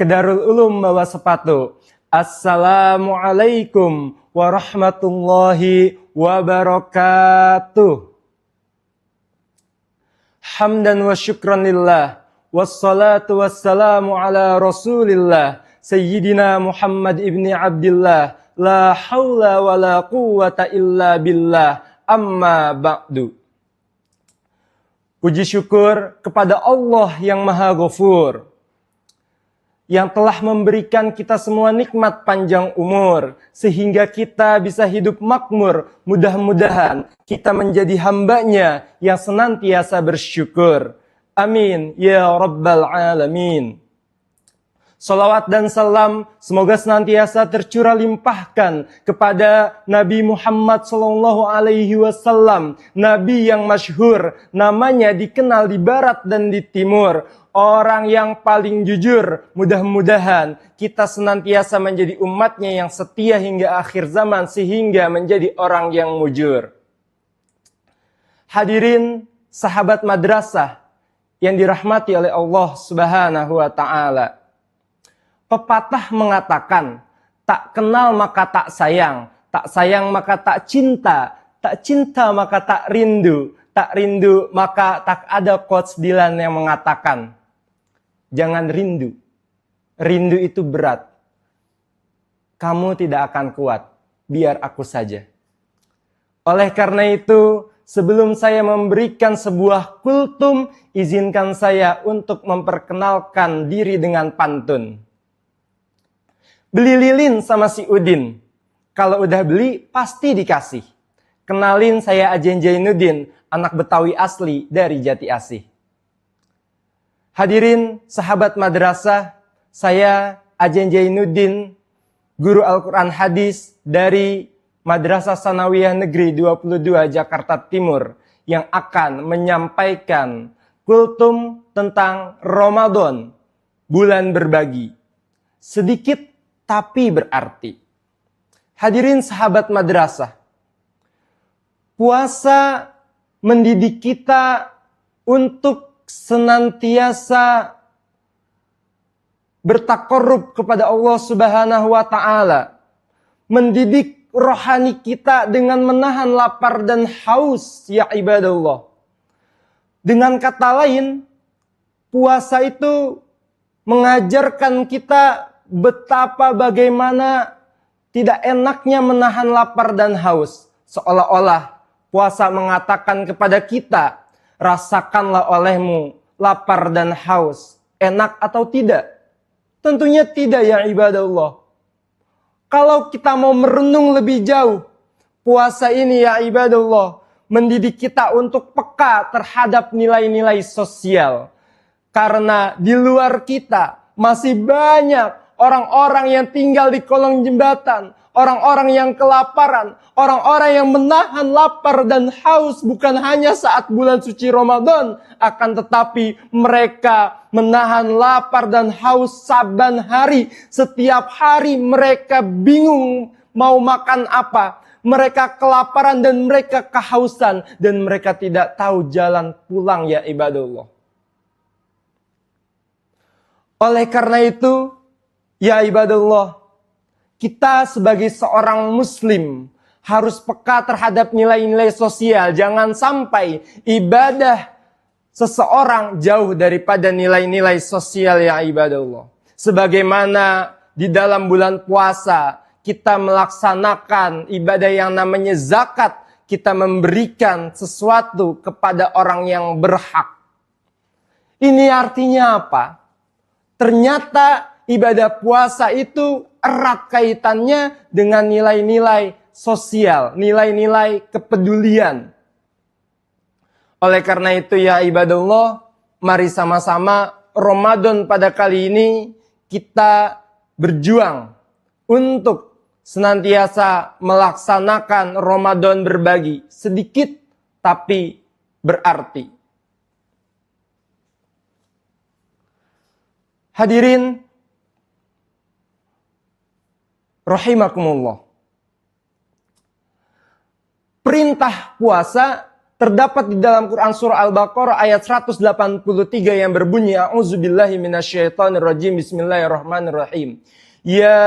ke Darul Ulum bawa sepatu. Assalamualaikum warahmatullahi wabarakatuh. Hamdan wa syukran lillah, wassalatu wassalamu ala rasulillah, Sayyidina Muhammad ibni Abdillah, la hawla wa la quwwata illa billah, amma ba'du. Puji syukur kepada Allah yang Maha Ghafur, yang telah memberikan kita semua nikmat panjang umur, sehingga kita bisa hidup makmur. Mudah-mudahan kita menjadi hamba-Nya yang senantiasa bersyukur. Amin, ya Rabbal Alamin. Salawat dan salam semoga senantiasa tercurah limpahkan kepada Nabi Muhammad SAW, Nabi yang masyhur, namanya dikenal di barat dan di timur, orang yang paling jujur. Mudah-mudahan kita senantiasa menjadi umatnya yang setia hingga akhir zaman, sehingga menjadi orang yang mujur. Hadirin sahabat madrasah yang dirahmati oleh Allah Subhanahu wa Ta'ala. Pepatah mengatakan, tak kenal maka tak sayang maka tak cinta maka tak rindu maka tak ada. Quotes Dylan yang mengatakan, jangan rindu, rindu itu berat, kamu tidak akan kuat, biar aku saja. Oleh karena itu, sebelum saya memberikan sebuah kultum, izinkan saya untuk memperkenalkan diri dengan pantun. Beli lilin sama si Udin, kalau udah beli pasti dikasih. Kenalin, saya Ajen Jainuddin, anak Betawi asli dari Jati Asih. Hadirin sahabat madrasah, saya Ajen Jainuddin, guru Al-Quran Hadis dari Madrasah Sanawiyah Negeri 22 Jakarta Timur, yang akan menyampaikan kultum tentang Ramadan, bulan berbagi. Sedikit tapi berarti. Hadirin sahabat madrasah, puasa mendidik kita untuk senantiasa bertakarrub kepada Allah Subhanahu wa Ta'ala. Mendidik rohani kita dengan menahan lapar dan haus, ya ibadallah. Dengan kata lain, puasa itu mengajarkan kita betapa bagaimana tidak enaknya menahan lapar dan haus. Seolah-olah puasa mengatakan kepada kita, rasakanlah olehmu lapar dan haus. Enak atau tidak? Tentunya tidak, ya ibadallah. Kalau kita mau merenung lebih jauh, puasa ini, ya ibadallah, mendidik kita untuk peka terhadap nilai-nilai sosial. Karena di luar kita masih banyak orang-orang yang tinggal di kolong jembatan, orang-orang yang kelaparan, orang-orang yang menahan lapar dan haus bukan hanya saat bulan suci Ramadan, akan tetapi mereka menahan lapar dan haus saban hari. Setiap hari mereka bingung mau makan apa. Mereka kelaparan dan mereka kehausan dan mereka tidak tahu jalan pulang, ya ibadallah. Oleh karena itu, ya ibadallah, kita sebagai seorang muslim harus peka terhadap nilai-nilai sosial. Jangan sampai ibadah seseorang jauh daripada nilai-nilai sosial, ya ibadallah. Sebagaimana di dalam bulan puasa kita melaksanakan ibadah yang namanya zakat, kita memberikan sesuatu kepada orang yang berhak. Ini artinya apa? Ternyata ibadah puasa itu erat kaitannya dengan nilai-nilai sosial, nilai-nilai kepedulian. Oleh karena itu, ya ibadallah, mari sama-sama Ramadan pada kali ini kita berjuang untuk senantiasa melaksanakan Ramadan berbagi. Sedikit tapi berarti. Hadirin rahimakumullah. Perintah puasa Terdapat di dalam Quran surah Al-Baqarah ayat 183 yang berbunyi, A'udzubillahi minasyaitonirrajim, bismillahirrahmanirrahim. Ya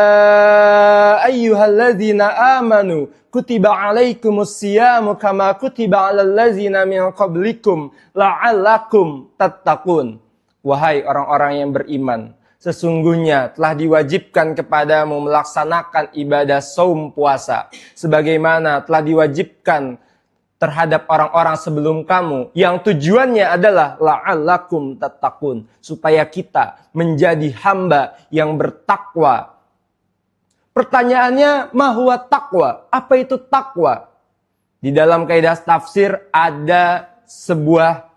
ayyuhalladzina amanu kutiba alaikumus siyamu kama kutiba alal ladzina min qablikum la'allakum tattaqun. Wahai orang-orang yang beriman, sesungguhnya telah diwajibkan kepadamu melaksanakan ibadah saum puasa sebagaimana telah diwajibkan terhadap orang-orang sebelum kamu, yang tujuannya adalah la'allakum tattaqun, supaya kita menjadi hamba yang bertakwa. Pertanyaannya, ma huwa taqwa? Apa itu takwa? Di dalam kaidah tafsir ada sebuah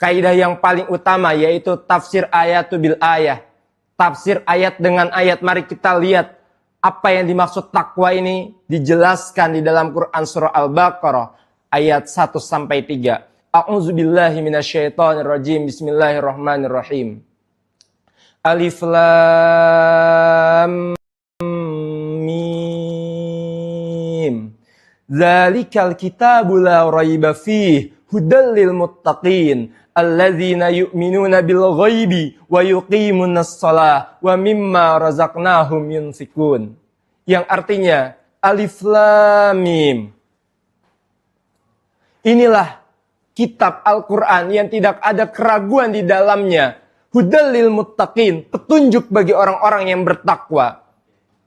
kaidah yang paling utama, yaitu tafsir ayatu bil ayah. Tafsir ayat dengan ayat. Mari kita lihat apa yang dimaksud takwa ini dijelaskan di dalam Quran surah Al-Baqarah ayat 1-3. A'udzubillahi minasyaitonirrajim. Bismillahirrahmanirrahim. Alif lam mim. Dzalikal kitabu la raiba fihi hudal lil muttaqin alladzina yu'minuna bil ghaibi wa yuqimunas shalah wa mimma razaqnahum yunfikun. Yang artinya Alif lam mim. Inilah kitab Al-Quran yang tidak ada keraguan di dalamnya. Hudal lil muttaqin, petunjuk bagi orang-orang yang bertakwa.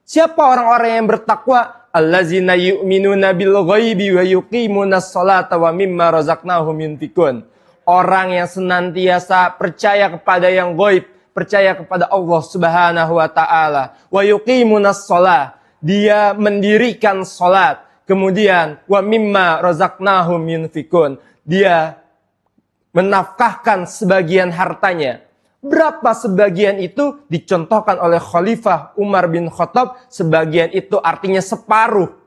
Siapa orang-orang yang bertakwa? Allazina yu'minuna bil ghaibi wa yuqimunas sholata wa mimma razaqnahum yunfikun. Orang yang senantiasa percaya kepada yang ghaib, percaya kepada Allah Subhanahu wa taala. Wa yuqimunas sholat, dia mendirikan salat. Kemudian wa mimma razaqnahum yunfikun, dia menafkahkan sebagian hartanya. Berapa sebagian itu? Dicontohkan oleh Khalifah Umar bin Khattab, sebagian itu artinya separuh.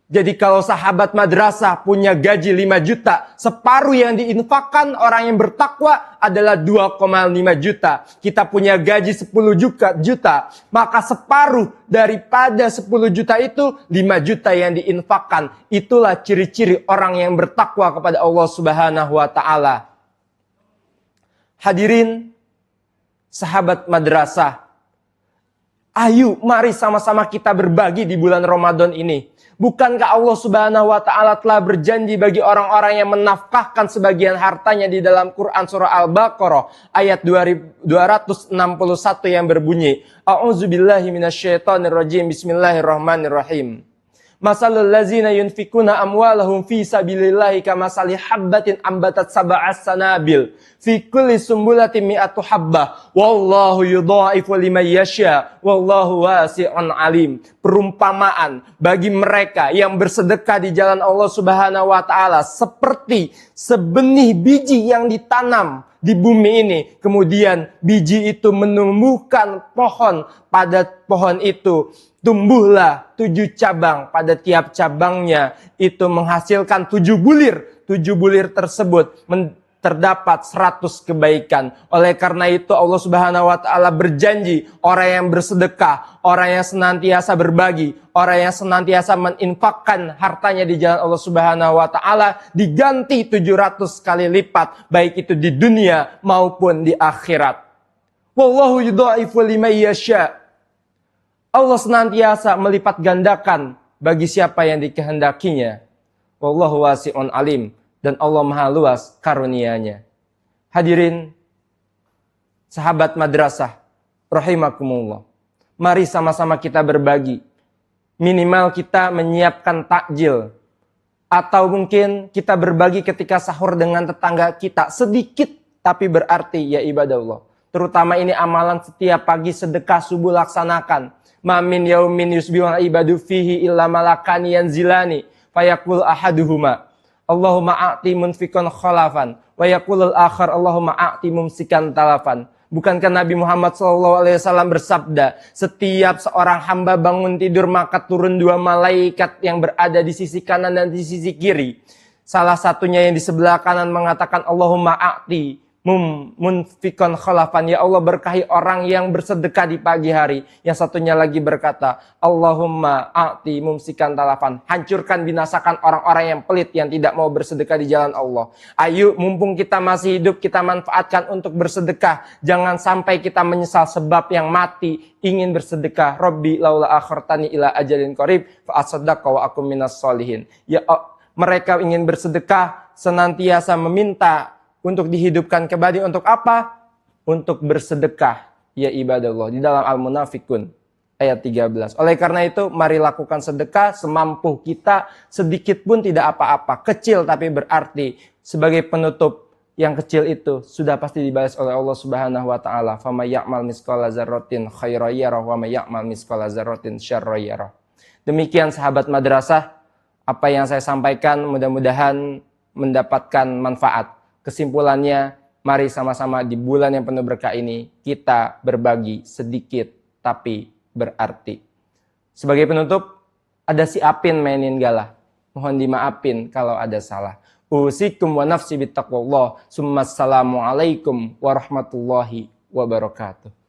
Jadi kalau sahabat madrasah punya gaji 5 juta, separuh yang diinfakkan orang yang bertakwa adalah 2,5 juta. Kita punya gaji 10 juta, maka separuh daripada 10 juta itu 5 juta yang diinfakkan. Itulah ciri-ciri orang yang bertakwa kepada Allah Subhanahu wa taala. Hadirin sahabat madrasah, ayo mari sama-sama kita berbagi di bulan Ramadan ini. Bukankah Allah Subhanahu wa taala telah berjanji bagi orang-orang yang menafkahkan sebagian hartanya di dalam Quran surah Al-Baqarah ayat 261 yang berbunyi, A'udzubillahi minasyaitonirrajim, bismillahirrahmanirrahim. Masalul ladzina yunfikuna amwalahum fi sabilillahi kamasali habbatin ambatat sab'as sanabil fi kulli sumbulatin mi'atu habbah wallahu yudha'ifu liman yasha wallahu wasi'un alim. Perumpamaan bagi mereka yang bersedekah di jalan Allah Subhanahu wa taala seperti sebenih biji yang ditanam di bumi ini, kemudian biji itu menumbuhkan pohon, pada pohon itu tumbuhlah 7 cabang, pada tiap cabangnya itu menghasilkan 7 bulir. 7 bulir tersebut terdapat 100 kebaikan. Oleh karena itu Allah Subhanahu wa taala berjanji, orang yang bersedekah, orang yang senantiasa berbagi, orang yang senantiasa meninfakkan hartanya di jalan Allah Subhanahu wa taala diganti 700 kali lipat, baik itu di dunia maupun di akhirat. Wallahu yudha'ifu liman yasha. Allah senantiasa melipat gandakan bagi siapa yang dikehendakinya. Wallahu wasi'un alim. Dan Allah maha luas karunia-Nya. Hadirin sahabat madrasah rahimakumullah. Mari sama-sama kita berbagi. Minimal kita menyiapkan takjil. Atau mungkin kita berbagi ketika sahur dengan tetangga kita. Sedikit tapi berarti ya ibadah Allah. Terutama ini amalan setiap pagi sedekah subuh laksanakan. Ma min yaumin yusbihul ibadu fihi illa malakani yanzilani fayaqul ahaduhuma Allahumma a'ti munfiqan khalafan wa yaqulul akhar Allahumma a'ti mumsikan talafan. Bukankah Nabi Muhammad SAW bersabda, setiap seorang hamba bangun tidur maka turun 2 malaikat yang berada di sisi kanan dan di sisi kiri. Salah satunya yang di sebelah kanan mengatakan Allahumma a'ti munfikon khalafan. Ya Allah, berkahi orang yang bersedekah di pagi hari. Yang satunya lagi berkata, Allahumma a'ti mumsikan talafan. Hancurkan, binasakan orang-orang yang pelit yang tidak mau bersedekah di jalan Allah. Ayo, mumpung kita masih hidup, kita manfaatkan untuk bersedekah. Jangan sampai kita menyesal sebab yang mati ingin bersedekah. Rabbi laula akhartani ila ajalin qarib fa asaddaqa wa akum minas solihin. Ya, mereka ingin bersedekah, senantiasa meminta untuk dihidupkan kembali. Untuk apa? Untuk bersedekah, ya ibadallah. Di dalam Al-Munafikun ayat 13. Oleh karena itu, mari lakukan sedekah semampu kita, sedikit pun tidak apa-apa, kecil tapi berarti. Sebagai penutup, yang kecil itu sudah pasti dibalas oleh Allah Subhanahu wa taala. Fama ya'mal misqala dzarratin khairan yarah wa may ya'mal misqala dzarratin syarran yarah. Demikian sahabat madrasah, apa yang saya sampaikan mudah-mudahan mendapatkan manfaat. Kesimpulannya, mari sama-sama di bulan yang penuh berkah ini kita berbagi sedikit tapi berarti. Sebagai penutup, ada si Apin mainin galah. Mohon dimaafin kalau ada salah. Usikum wa nafsi bittaqwallah. Summa assalamualaikum warahmatullahi wabarakatuh.